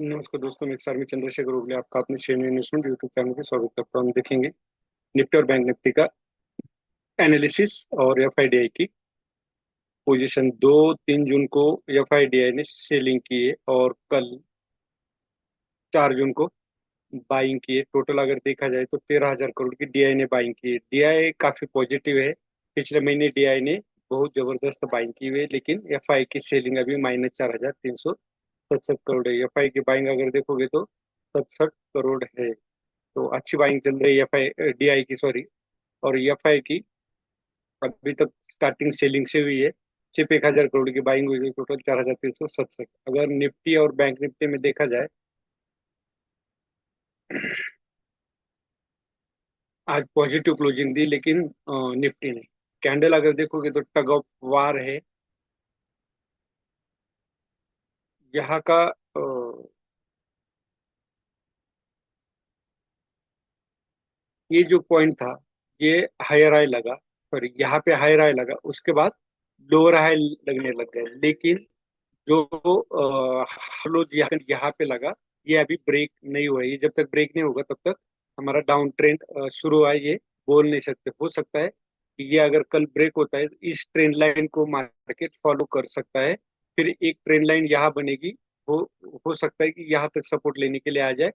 नमस्कार दोस्तों, मैं सर में चंद्रशेखर उगले आपका अपने शेयर इन्वेस्टमेंट यूट्यूब चैनल में स्वागत करता हूँ। हम देखेंगे निफ्टी और बैंक निफ्टी का एनालिसिस और एफआईडीआई की पोजीशन। 2-3 जून को एफआईडीआई ने सेलिंग की है और कल 4 जून को बाइंग की है। टोटल अगर देखा जाए तो 13,000 करोड़ की डीआई ने बाइंग की है। डीआई काफी पॉजिटिव है। पिछले महीने डीआई ने बहुत जबरदस्त बाइंग की हुई है, लेकिन एफआई की सेलिंग अभी -4,367 करोड़ है। एफआई की बाइंग अगर देखोगे तो 67 करोड़ है। तो अच्छी बाइंग चल रही है एफआई डीआई की, सॉरी। और एफआई की अभी तक स्टार्टिंग सेलिंग से हुई है। सिर्फ 1,000 करोड़ की बाइंग हुई है, टोटल 4,367। अगर निफ्टी और बैंक निफ्टी में देखा जाए, आज पॉजिटिव क्लोजिंग दी, लेकिन निफ्टी ने कैंडल अगर देखोगे तो टग ऑफ वार है यहाँ का। ये जो पॉइंट था, ये हायर हाई लगा, सॉरी, यहाँ पे हायर हाई लगा, उसके बाद लोअर हाई लगने लग गए। लेकिन जो लो यहाँ पे लगा, ये अभी ब्रेक नहीं हुआ है। ये जब तक ब्रेक नहीं होगा तब तक हमारा डाउन ट्रेंड शुरू हुआ है, ये बोल नहीं सकते। हो सकता है कि ये अगर कल ब्रेक होता है तो इस ट्रेंड लाइन को मार्केट फॉलो कर सकता है। फिर एक ट्रेंड लाइन यहाँ बनेगी। हो हो सकता है कि यहाँ तक सपोर्ट लेने के लिए आ जाए।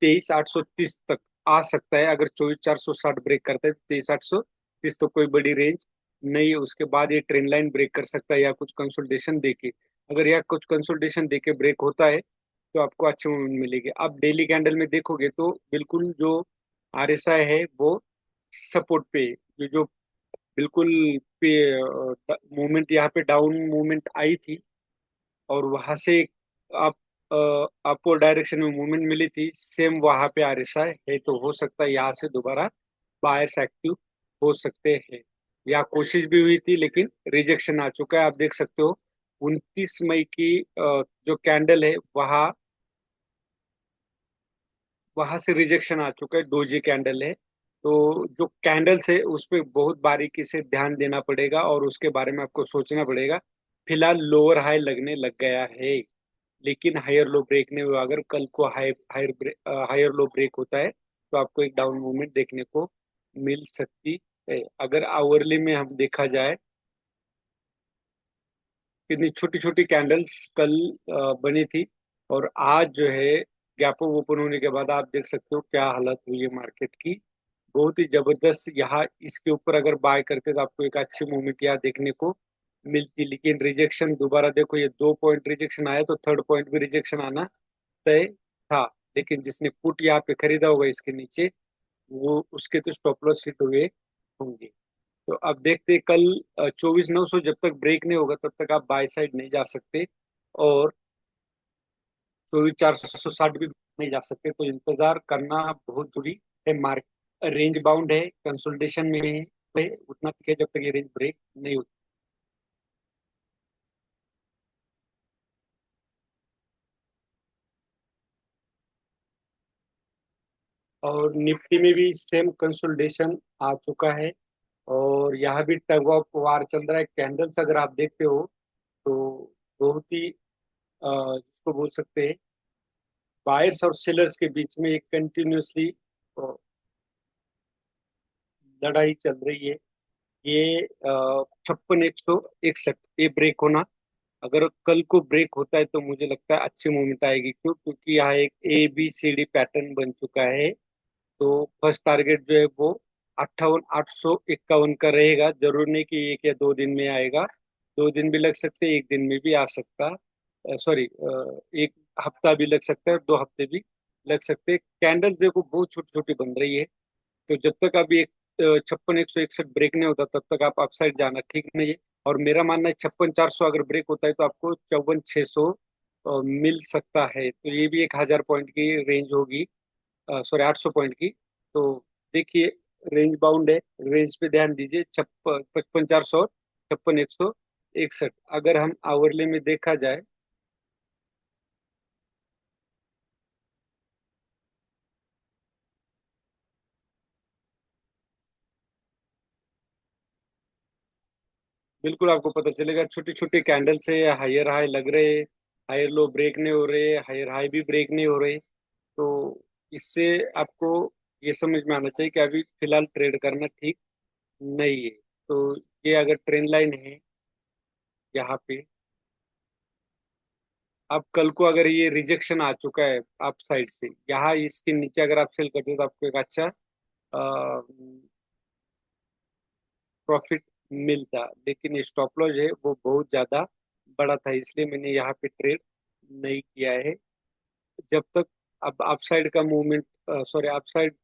23,830 तक आ सकता है। अगर 24,460 ब्रेक करता है तो 23,830 तो कोई बड़ी रेंज नहीं है। उसके बाद ये ट्रेंड लाइन ब्रेक कर सकता है या कुछ कंसोलिडेशन देके। अगर यह कुछ कंसोलिडेशन देके ब्रेक होता है तो आपको अच्छी मूवमेंट मिलेगी। आप डेली कैंडल में देखोगे तो बिल्कुल जो आरएसआई है वो सपोर्ट पे है। ये जो बिल्कुल पे मूवमेंट यहाँ पे डाउन मूवमेंट आई थी और वहां से आप अपवर्ड डायरेक्शन में मूवमेंट मिली थी, सेम वहां पे आरएसआई है। तो हो सकता है यहाँ से दोबारा बायर्स एक्टिव हो सकते हैं। या कोशिश भी हुई थी लेकिन रिजेक्शन आ चुका है, आप देख सकते हो। 29 मई की जो कैंडल है, वहां वहां से रिजेक्शन आ चुका है। डोजी कैंडल है। तो जो कैंडल्स है उस पर बहुत बारीकी से ध्यान देना पड़ेगा और उसके बारे में आपको सोचना पड़ेगा। फिलहाल लोअर हाई लगने लग गया है, लेकिन हायर लो ब्रेक नहीं हुआ। अगर कल को हायर लो ब्रेक होता है तो आपको एक डाउन मूवमेंट देखने को मिल सकती है। अगर आवरली में हम देखा जाए, कितनी छोटी छोटी कैंडल्स कल बनी थी और आज जो है गैप ओपन होने के बाद आप देख सकते हो क्या हालत हुई है मार्केट की। बहुत ही जबरदस्त। यहाँ इसके ऊपर अगर बाय करते तो आपको एक अच्छी मूवमेंट यहाँ देखने को मिलती, लेकिन रिजेक्शन दोबारा देखो। ये 2 पॉइंट रिजेक्शन आया तो थर्ड पॉइंट भी रिजेक्शन आना तय था। लेकिन जिसने पुट यहाँ पे खरीदा होगा इसके नीचे, वो उसके तो स्टॉप लॉस हिट हुए होंगे। तो अब देखते हैं कल 24,900 जब तक ब्रेक नहीं होगा तब तक आप बाय साइड नहीं जा सकते। और 24,460 भी नहीं जा सकते। तो इंतजार करना बहुत जरूरी है। मार्केट रेंज बाउंड है, कंसोलिडेशन में है उतना तक है जब तक ये रेंज ब्रेक नहीं होती। और निफ्टी में भी सेम कंसोलिडेशन आ चुका है और यहाँ भी टग ऑफ वार चल रहा है। कैंडल्स अगर आप देखते हो तो बहुत ही जिसको बोल सकते हैं, बायर्स और सेलर्स के बीच में एक कंटिन्यूसली लड़ाई चल रही है। ये 56,161 ये ब्रेक होना, अगर कल को ब्रेक होता है तो मुझे लगता है अच्छी मूवमेंट आएगी। क्यों? क्योंकि यहाँ एक ABCD पैटर्न बन चुका है। तो फर्स्ट टारगेट जो है वो 58,851 का रहेगा। जरूर नहीं कि 1 या 2 दिन में आएगा। 2 दिन भी लग सकते, एक दिन में भी आ सकता, सॉरी, एक हफ्ता भी लग सकता है, 2 हफ्ते भी लग सकते हैं। कैंडल्स देखो बहुत छोटी छोटी बन रही है। तो जब तक अभी एक 56,161 ब्रेक नहीं होता तब तक आप अपसाइड जाना ठीक नहीं है। और मेरा मानना है 56,400 अगर ब्रेक होता है तो आपको 54,600 मिल सकता है। तो ये भी 1,000 पॉइंट की रेंज होगी, सॉरी, 800 पॉइंट की। तो देखिए, रेंज बाउंड है, रेंज पे ध्यान दीजिए। 55,400, 56,161 अगर हम आवरली में देखा जाए। बिल्कुल आपको पता चलेगा, छोटी छोटी कैंडल से हायर हाई लग रहे हैं। हायर लो ब्रेक नहीं हो रहे, हायर हाई भी ब्रेक नहीं हो रहे। तो इससे आपको ये समझ में आना चाहिए कि अभी फिलहाल ट्रेड करना ठीक नहीं है। तो ये अगर ट्रेंड लाइन है यहाँ पे, अब कल को अगर ये रिजेक्शन आ चुका है आप साइड से, यहाँ इसके नीचे अगर आप सेल करते हो तो आपको एक अच्छा प्रॉफिट मिलता, लेकिन स्टॉप लॉस है वो बहुत ज्यादा बड़ा था, इसलिए मैंने यहाँ पे ट्रेड नहीं किया है। जब तक अब अपसाइड का मूवमेंट, सॉरी, अपसाइड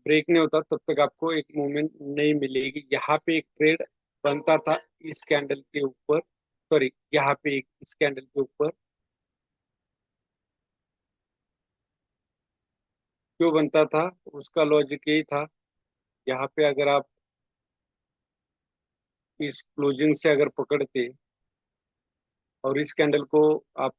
ब्रेक नहीं होता तब तक आपको एक मूवमेंट नहीं मिलेगी। यहाँ पे एक ट्रेड बनता था इस कैंडल के ऊपर, सॉरी, यहाँ पे एक इस कैंडल के ऊपर क्यों बनता था, उसका लॉजिक यही था। यहाँ पे अगर आप इस क्लोजिंग से अगर पकड़ते और इस कैंडल को आप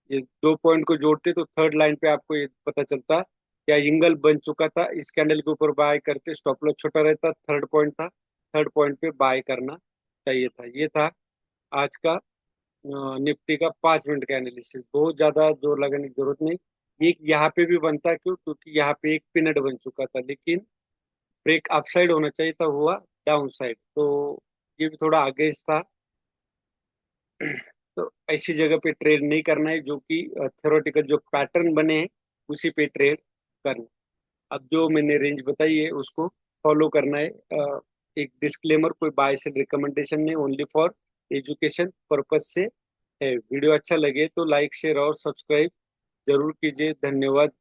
ये दो पॉइंट को जोड़ते तो थर्ड लाइन पे आपको ये पता चलता क्या एंगल बन चुका था, इस कैंडल के ऊपर बाय करते स्टॉप लॉस छोटा रहता, थर्ड पॉइंट था, थर्ड पॉइंट पे बाय करना चाहिए था। ये था आज का निफ्टी का 5 मिनट का एनालिसिस। बहुत ज्यादा जोर लगाने की जरूरत नहीं। ये यहाँ पे भी बनता क्यों, क्योंकि यहाँ पे एक पिनट बन चुका था, लेकिन ब्रेक अपसाइड होना चाहिए था, हुआ डाउन साइड। तो ये भी थोड़ा आगे था। तो ऐसी जगह पे ट्रेड नहीं करना है, जो कि थ्योरेटिकल जो पैटर्न बने हैं उसी पे ट्रेड करना। अब जो मैंने रेंज बताई है उसको फॉलो करना है। एक डिस्क्लेमर, कोई बाय सेल रिकमेंडेशन नहीं, ओनली फॉर एजुकेशन पर्पज से है। वीडियो अच्छा लगे तो लाइक शेयर और सब्सक्राइब जरूर कीजिए। धन्यवाद।